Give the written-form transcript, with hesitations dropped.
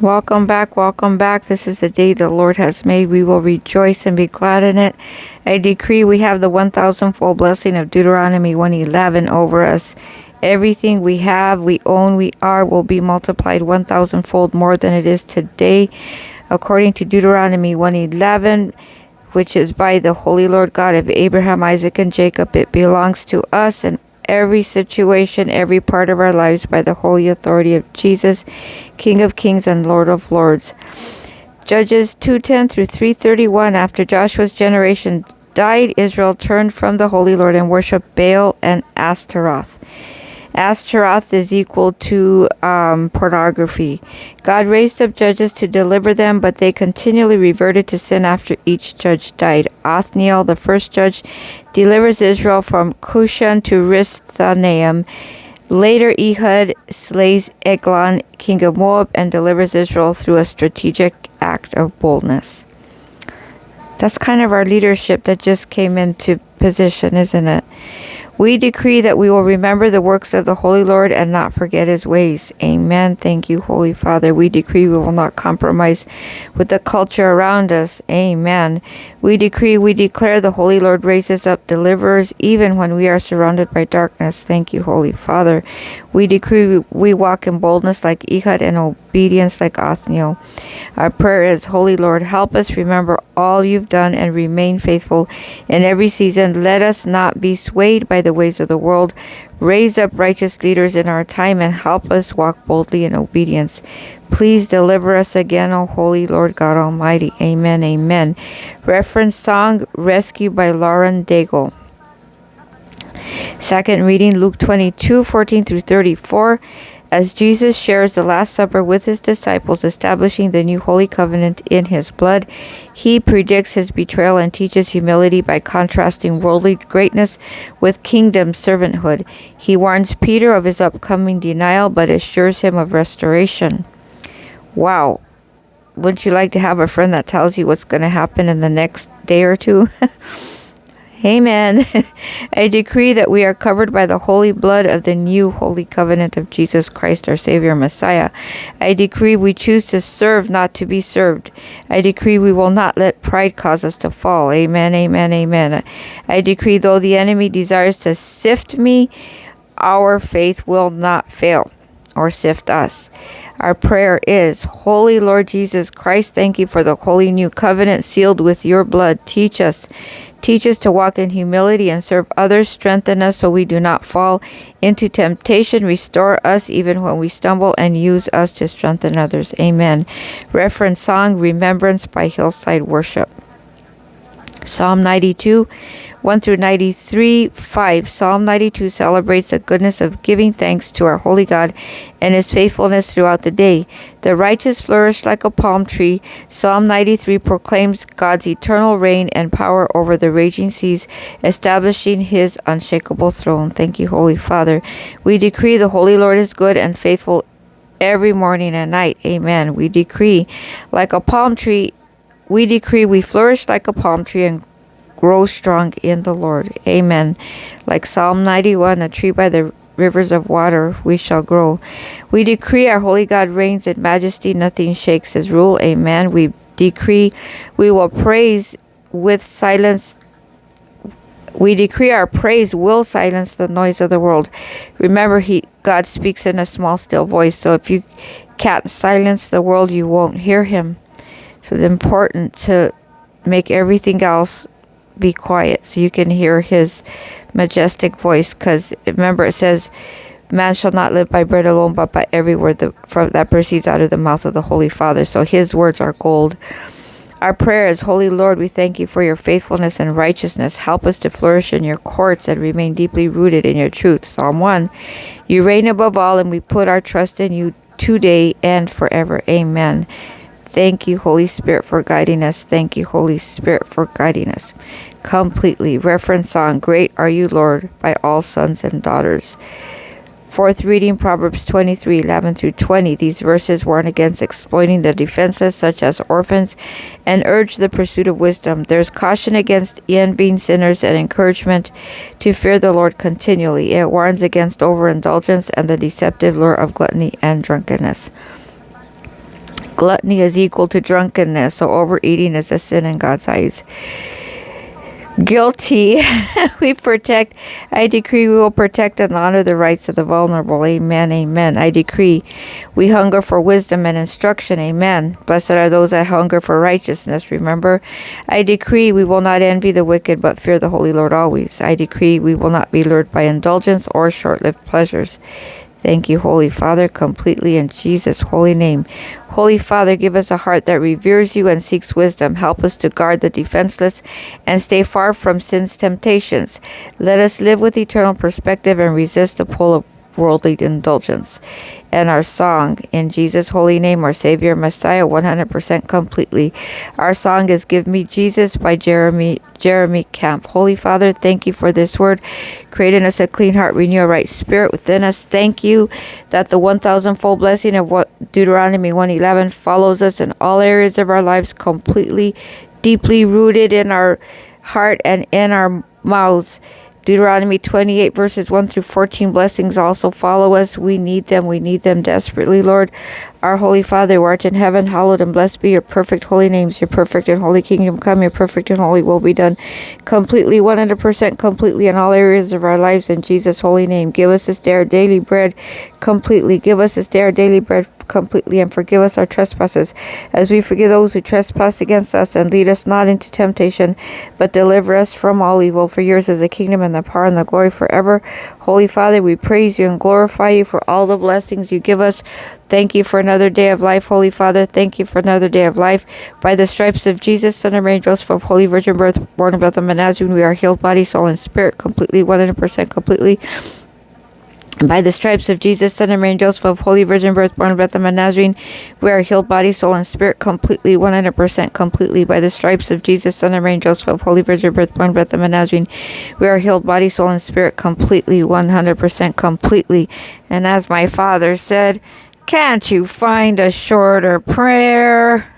Welcome back, welcome back. This is the day the Lord has made. We will rejoice and be glad in it. I decree we have the 1,000-fold blessing of Deuteronomy 1:11 over us. Everything we have, we own, we are, will be multiplied 1,000-fold more than it is today. According to Deuteronomy 1:11, which is by the Holy Lord God of Abraham, Isaac, and Jacob, it belongs to us and every situation, every part of our lives by the holy authority of Jesus, King of Kings and Lord of Lords. Judges 2:10 through 3:31. After Joshua's generation died, Israel turned from the Holy Lord and worshipped Baal and Ashtaroth. Ashtaroth is equal to pornography. God raised up judges to deliver them, but they continually reverted to sin after each judge died. Othniel, the first judge, delivers Israel from Cushan to Risthanaim. Later, Ehud slays Eglon, king of Moab, and delivers Israel through a strategic act of boldness. That's kind of our leadership that just came into position, isn't it? We decree that we will remember the works of the Holy Lord and not forget his ways. Amen. Thank you, Holy Father. We decree we will not compromise with the culture around us. Amen. We decree, we declare the Holy Lord raises up deliverers even when we are surrounded by darkness. Thank you, Holy Father. We decree we walk in boldness like Ehud and obedience like Othniel. Our prayer is, Holy Lord, help us remember all you've done and remain faithful in every season. Let us not be swayed by the ways of the world. Raise up righteous leaders in our time and help us walk boldly in obedience. Please deliver us again, O Holy Lord God Almighty. Amen, amen. Reference song, Rescue by Lauren Daigle. Second reading, Luke 22:14 through 34. As Jesus shares the Last Supper with his disciples, establishing the new holy covenant in his blood, he predicts his betrayal and teaches humility by contrasting worldly greatness with kingdom servanthood. He warns Peter of his upcoming denial, but assures him of restoration. Wow. Wouldn't you like to have a friend that tells you what's going to happen in the next day or two? Amen. I decree that we are covered by the holy blood of the new holy covenant of Jesus Christ, our Savior Messiah. I decree we choose to serve, not to be served. I decree we will not let pride cause us to fall. Amen, amen, amen. I decree though the enemy desires to sift me, our faith will not fail or sift us. Our prayer is, Holy Lord Jesus Christ, thank you for the holy new covenant sealed with your blood. Teach us to walk in humility and serve others. Strengthen us so we do not fall into temptation. Restore us even when we stumble and use us to strengthen others. Amen. Reference song, Remembrance by Hillside Worship. Psalm 92:1 through 93:5. Psalm 92 celebrates the goodness of giving thanks to our holy God and his faithfulness throughout the day. The righteous flourish like a palm tree. Psalm 93 proclaims God's eternal reign and power over the raging seas, establishing his unshakable throne. Thank you, Holy Father. We decree the Holy Lord is good and faithful every morning and night. Amen. We decree like a palm tree. We decree we flourish like a palm tree and grow strong in the Lord. Amen. Like Psalm 91, a tree by the rivers of water, we shall grow. We decree our holy God reigns in majesty. Nothing shakes his rule. Amen. We decree we will praise with silence. We decree our praise will silence the noise of the world. Remember, God speaks in a small, still voice. So if you can't silence the world, you won't hear him. So it's important to make everything else be quiet so you can hear his majestic voice. Because remember, it says, man shall not live by bread alone, but by every word that proceeds out of the mouth of the Holy Father. So his words are gold. Our prayer is, Holy Lord, we thank you for your faithfulness and righteousness. Help us to flourish in your courts and remain deeply rooted in your truth. Psalm 1. You reign above all, and we put our trust in you today and forever. Amen. Thank you, Holy Spirit, for guiding us. Thank you, Holy Spirit, for guiding us completely. Reference song, Great Are You, Lord, by all sons and daughters. Fourth reading, Proverbs 23:11 through 20. These verses warn against exploiting the defenseless, such as orphans, and urge the pursuit of wisdom. There's caution against envying sinners and encouragement to fear the Lord continually. It warns against overindulgence and the deceptive lure of gluttony and drunkenness. Gluttony is equal to drunkenness, so overeating is a sin in God's eyes. Guilty. We protect. I decree we will protect and honor the rights of the vulnerable. Amen. Amen. I decree we hunger for wisdom and instruction. Amen. Blessed are those that hunger for righteousness. Remember, I decree we will not envy the wicked, but fear the Holy Lord always. I decree we will not be lured by indulgence or short-lived pleasures. Thank you, Holy Father, completely in Jesus' holy name. Holy Father, give us a heart that reveres you and seeks wisdom. Help us to guard the defenseless and stay far from sin's temptations. Let us live with eternal perspective and resist the pull of worldly indulgence. And our song, in Jesus' holy name, our Savior, Messiah, 100% completely. Our song is Give Me Jesus by Jeremy Camp. Holy Father, thank you for this word. Create in us a clean heart, renew a right spirit within us. Thank you that the 1,000-fold blessing of what Deuteronomy 1:11 follows us in all areas of our lives, completely, deeply rooted in our heart and in our mouths. Deuteronomy 28 verses 1 through 14 blessings also follow us. We need them desperately, Lord. Our Holy Father, who art in heaven, hallowed and blessed be your perfect holy names. Your perfect and holy kingdom come, your perfect and holy will be done. Completely, 100% completely in all areas of our lives in Jesus' holy name. Give us this day our daily bread completely. Give us this day our daily bread completely, and forgive us our trespasses as we forgive those who trespass against us, and lead us not into temptation, but deliver us from all evil. For yours is the kingdom and the power and the glory forever. Holy Father, we praise you and glorify you for all the blessings you give us. Thank you for another day of life, Holy Father. Thank you for another day of life. By the stripes of Jesus, Son of Mary, Joseph, of Holy Virgin birth, born of Bethlehem, Nazarene, we are healed, body, soul, and spirit, completely, 100% completely. By the stripes of Jesus, Son of Mary, Joseph, of Holy Virgin birth, born of Bethlehem, Nazarene, we are healed, body, soul, and spirit, completely, 100% completely. By the stripes of Jesus, Son of Mary, Joseph, of Holy Virgin birth, born of Bethlehem, Nazarene, we are healed, body, soul, and spirit, completely, 100% completely. And as my Father said, can't you find a shorter prayer?